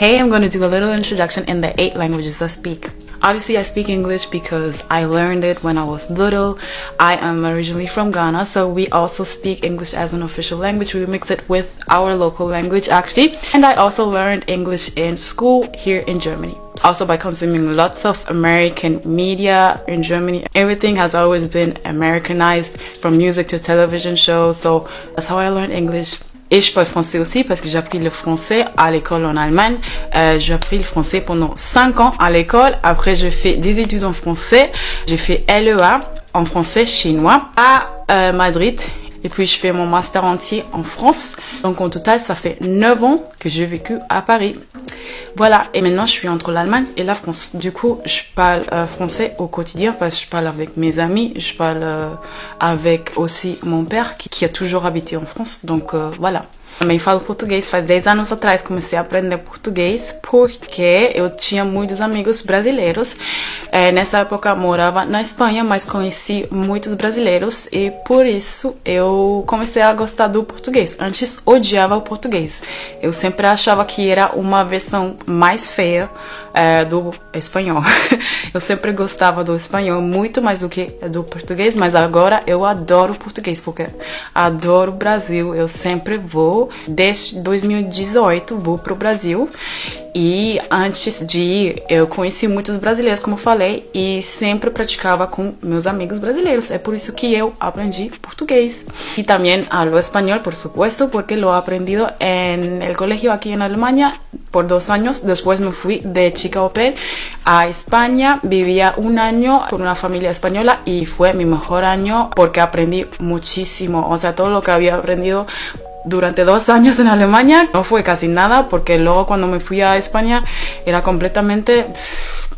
Hey, I'm going to do a little introduction in the 8 languages I speak. Obviously, I speak English because I learned it when I was little. I am originally from Ghana, so we also speak English as an official language. We mix it with our local language, actually. And I also learned English in school here in Germany. Also by consuming lots of American media in Germany. Everything has always been Americanized, from music to television shows, so that's how I learned English. Et je parle français aussi parce que j'ai appris le français à l'école en Allemagne. J'ai appris le français pendant 5 ans à l'école. Après, j'ai fait des études en français. J'ai fait LEA en français chinois à Madrid. Et puis, je fais mon master entier en France. Donc, en total, ça fait 9 ans que j'ai vécu à Paris. Voilà, et maintenant je suis entre l'Allemagne et la France. Du coup, je parle français au quotidien parce que je parle avec mes amis, je parle avec aussi mon père qui a toujours habité en France, donc voilà. Também falo português, faz 10 anos atrás comecei a aprender português porque eu tinha muitos amigos brasileiros. Nessa época morava na Espanha, mas conheci muitos brasileiros e por isso eu comecei a gostar do português. Antes odiava o português. Eu sempre achava que era uma versão mais feia do espanhol. Eu sempre gostava do espanhol muito mais do que do português, mas agora eu adoro português porque adoro o Brasil. Eu sempre vou. Desde 2018 vou pro Brasil e antes de ir eu conheci muitos brasileiros, como eu falei, e sempre praticava com meus amigos brasileiros. É por isso que eu aprendi português. Y también hablo español, por supuesto, porque lo he aprendido en el colegio aquí en Alemania por 2 años. Después me fui de chica au pair a España, vivía 1 año con una familia española y fue mi mejor año porque aprendí muchísimo. O sea, todo lo que había aprendido durante 2 años en Alemania no fue casi nada, porque luego cuando me fui a España era completamente...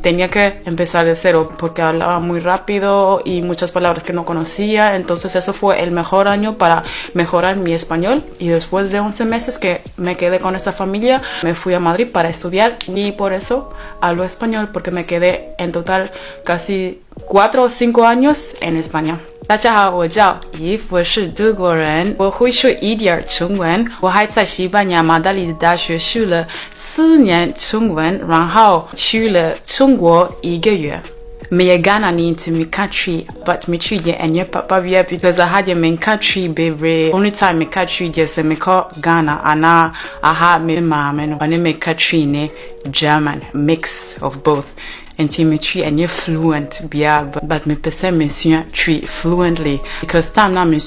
tenía que empezar de cero porque hablaba muy rápido y muchas palabras que no conocía. Entonces eso fue el mejor año para mejorar mi español. Y después de 11 meses que me quedé con esa familia, me fui a Madrid para estudiar y por eso hablo español, porque me quedé en total casi 4 o 5 años en España. 大家好，我叫伊，我是德国人，我会说一点中文。我还在西班牙马德里的大学学了4年中文，然后去了中国1个月。Mais Ghana ni into my country, but me treat ye and your papa via because I had your main country, baby. Only time me country just me call Ghana, and I had me mom and me country ne German mix of both. And me treat and you fluent, yeah, but me pese me treat fluently because time na me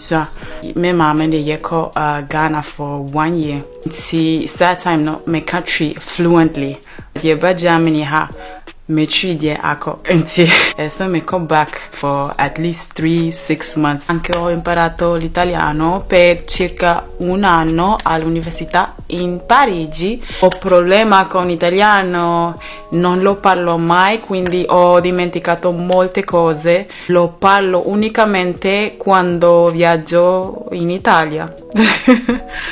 me mom and ye call Ghana for 1 year. See, that time no me country fluently. Yeah, but Germany ha. Me treat ye ako enti. So me come back for at least 3-6 months. Anche ho imparato l'italiano per circa 1 anno all'università in Parigi. Ho problema con l'italiano, non lo parlo mai, quindi ho dimenticato molte cose. Lo parlo unicamente quando viaggio in Italia.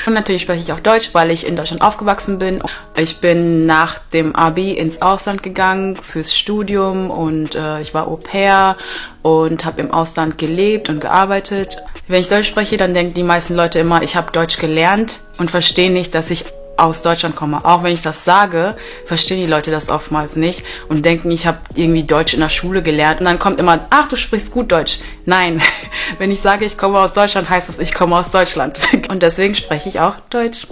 Und natürlich spreche ich auch Deutsch, weil ich in Deutschland aufgewachsen bin. Ich bin nach dem Abi ins Ausland gegangen fürs Studium und ich war Au pair und habe im Ausland gelebt und gearbeitet. Wenn ich Deutsch spreche, dann denken die meisten Leute immer, ich habe Deutsch gelernt und verstehen nicht, dass ich aus Deutschland komme. Auch wenn ich das sage, verstehen die Leute das oftmals nicht und denken, ich habe irgendwie Deutsch in der Schule gelernt. Und dann kommt immer, ach, du sprichst gut Deutsch. Nein, wenn ich sage, ich komme aus Deutschland, heißt das, ich komme aus Deutschland. Und deswegen spreche ich auch Deutsch.